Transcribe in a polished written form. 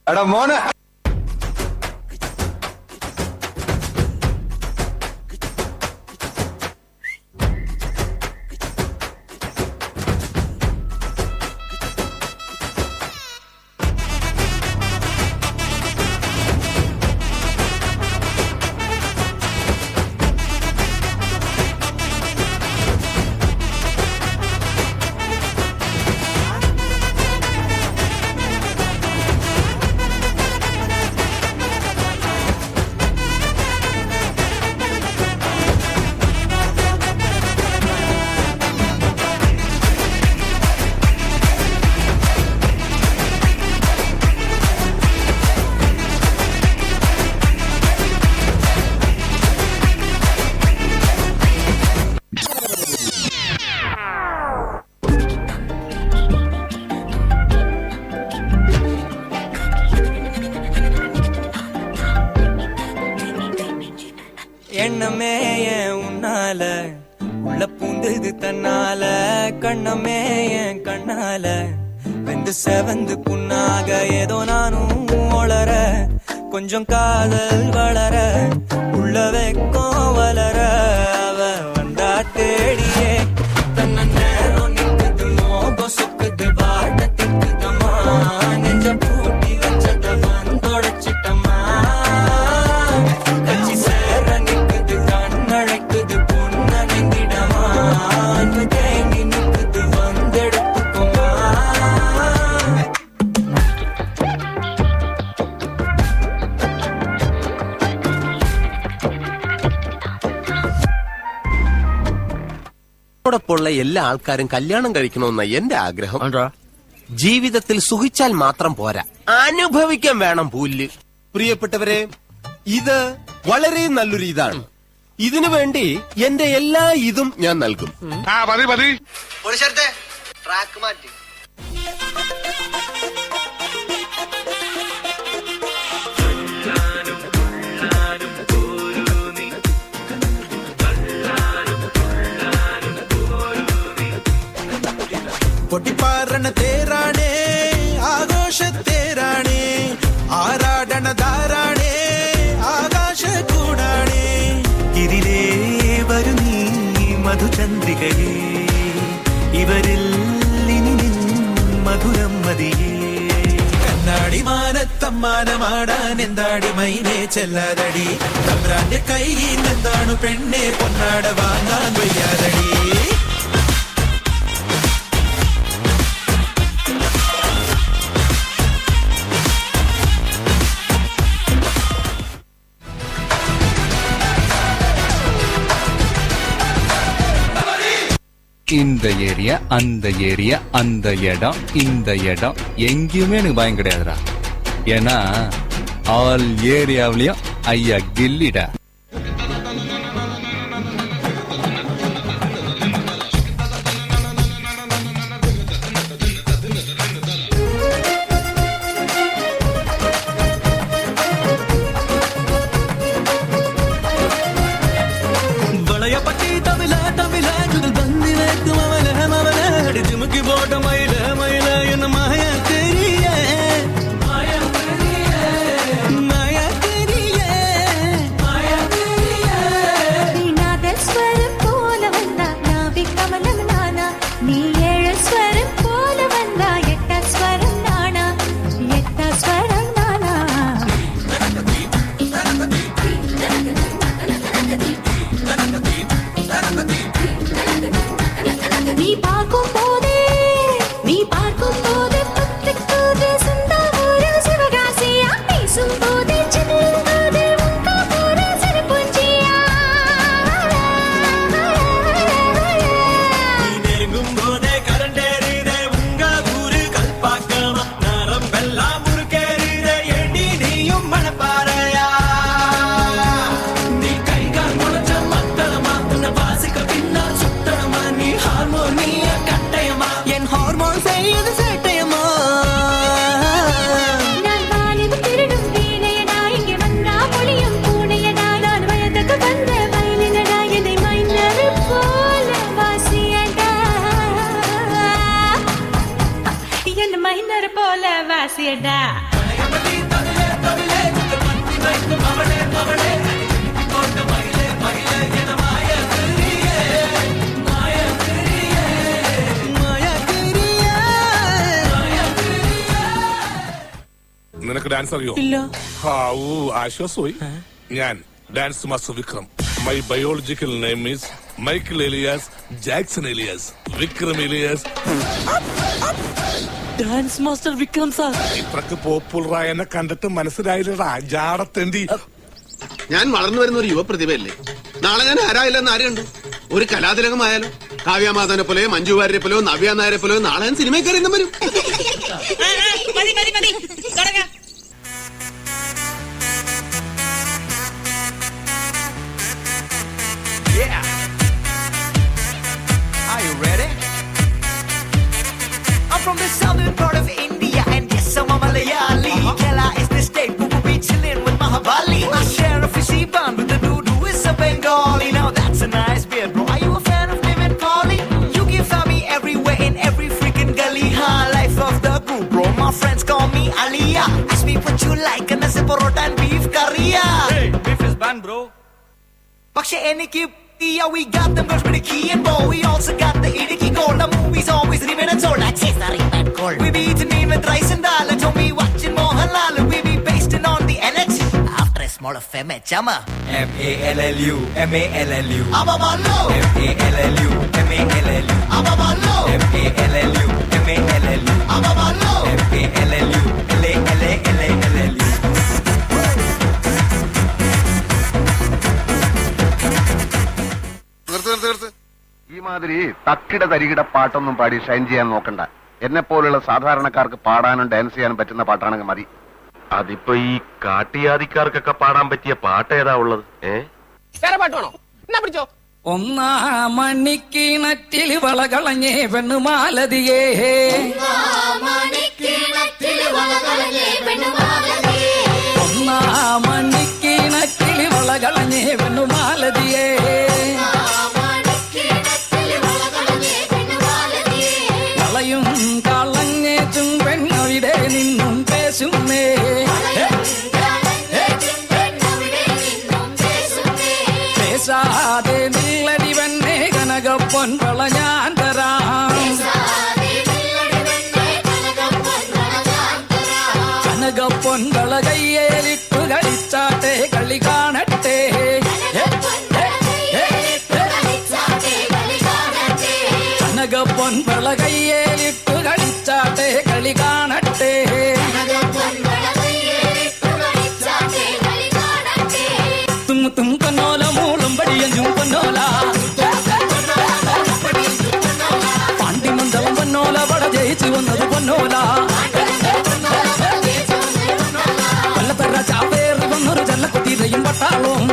அட மோன எண்ணமே ஏன் உன்னால உள்ள பூந்தது தன்னால கண்ணமே என் கண்ணால வெந்து செவந்து புண்ணாக ஏதோ நானும் ஒளர கொஞ்சம் காதல் வளர உள்ள வெக்கம் வளர அவ வந்தா தேடியே தன்ன நேரம் நிக்குது மோகம் சுக்குது வாட்ட திக்குதம்மா நெஞ்ச பூட்டி வச்சத வந்தொடைச்சிட்டம்மா கட்சி சேர நிக்குது கண்ணழைக்குது பொண்ண நிந்திடமா தேங்கி நிக்குது வந்தெடுத்துக்குமா ോടൊപ്പമുള്ള എല്ലാ ആൾക്കാരും കല്യാണം കഴിക്കണമെന്ന എന്റെ ആഗ്രഹം. ജീവിതത്തിൽ സുഖിച്ചാൽ മാത്രം പോരാ, അനുഭവിക്കാൻ വേണം പുല്ല്. പ്രിയപ്പെട്ടവരെ, ഇത് വളരെ നല്ലൊരു ഇതാണ്. ഇതിനു വേണ്ടി എന്റെ എല്ലാ ഇതും ഞാൻ നൽകും. ട്രാക്ക് മാറ്റി പൊട്ടിപ്പാറണ തേരാണേ ആഘോഷത്തേരാണേ ആരാടണ ധാരാണേ ആകാശ കൂടാണേ ഇതിലേ വരു നീ മധുചന്ദ്രികയേ ഇവരിൽ ഇനി നിൻ മധുരം മതിയേ കണ്ണാടി മാനത്തമ്മാനമാടാൻ എന്താടി മൈനേ ചെല്ലാതടി തമ്പ്രാന്റെ കൈയിൽ നിന്നാണു പെണ്ണെ പൊന്നാട വാങ്ങാൻ വയ്യാതടി இந்த ஏரியா அந்த ஏரியா அந்த இடம் இந்த இடம் எங்கேயுமே எனக்கு பயம் கிடையாதுடா. ஏன்னா ஆல் ஏரியாவிலயும் ஐயா கில்லிடா. ഡാൻസ് അറിയോ? ഹാവൂ ആശ്വാസമായി. ഞാൻ dance master Vikram. My biological name is Michael alias Jackson alias Vikram alias. Dance master Vikram sir. ഇത്രക്ക് പോപ്പുലറായ എന്നെ കണ്ടിട്ട് മനസ്സിലായില്ലടാ ജാടത്തേണ്ടി. ഞാൻ വളർന്നു വരുന്ന ഒരു യുവപ്രതിഭയല്ലേ. നാളെ ഞാൻ ആരായില്ലെന്ന് ആര് കണ്ടു? ഒരു കലാതിലകമായാലോ കാവ്യമാധവനെ പോലെയോ മഞ്ജു വാര്യരെ പോലെയോ നവ്യ നായരെ പോലെയോ നാളെ ഞാൻ സിനിമയിൽ കയറി വരും. Are you ready? I'm from the southern part of India and yes, I'm a Malayali. Kerala is the state who will be chilling with Mahabali. I share a fishy bond with the dude who is a Bengali. Now that's a nice beard, bro. Are you a fan of Niven Pauly? You can find me everywhere in every freaking gully. Life of the group, bro. My friends call me Aliyah. Ask me what you like and I say parota and beef curry. Hey, beef is banned, bro. പക്ഷെ എനിക്ക് yeah, we got them girls with the key and ball. We also got the Idiki gold. The movies always remain untold. I chase the ring gold. We be eating meat with rice and dal. And told me watching Mohanlal. We be based on the energy. After a small affair, chama. M-A-L-L-U, M-A-L-L-U. Ababalo. M-A-L-L-U, M-A-L-L-U. Ababalo. M-A-L-L-U, M-A-L-L-U. Ababalo. M-A-L-L-U, L-A-L-A-L-A-L-L-U. ഈ മാതിരി തക്കിട തരികിട പാട്ടൊന്നും പാടി ഷൈൻ ചെയ്യാൻ നോക്കണ്ട. എന്നെ പോലുള്ള സാധാരണക്കാർക്ക് പാടാനും ഡാൻസ് ചെയ്യാനും പറ്റുന്ന പാട്ടാണെങ്കിൽ മതി. അതിപ്പോ ഈ കാട്ടിയാദിക്കാർക്കൊക്കെ പാടാൻ പറ്റിയ പാട്ട് ഏതാ ഉള്ളത്? വേറെ പാട്ട് വേണോ? എന്നാ പിടിച്ചോ. ഒന്നാം മണിക്കിണറ്റിൽ വളകളഞ്ഞേ പെണ്ണുമാലതിയേ. ഒന്നാം മണിക്കിണറ്റിൽ വളകളഞ്ഞേ പെണ്ണുമാലതിയേ. വളയും കളഞ്ഞേച്ചും പെണ്ണവിടെ നിന്നും പേശുന്നേ. പേശാതെ നില്ലടി വെണ്ണേ കനകപ്പൊൻ വള ഞാൻ തരാം. കനകപ്പൊൻ വള കയ്യേലിട്ടു കളിച്ചാട്ടെ കളി കാണട്ടെ. കനകപ്പൊൻ വള കയ്യേലിട്ടു കളിച്ചാട്ടെ കളി കാണട്ടെ. തും പൊന്നോല മൂളും പടിയഞ്ചും പൊന്നോല പാണ്ടിമന്തളം പൊന്നോല വട ജയിച്ചു വന്നത് പൊന്നോല. കൊല്ലത്തറ ചാവേറി വന്നൊരു ചല്ലക്കുത്തിരയും പട്ടാളവും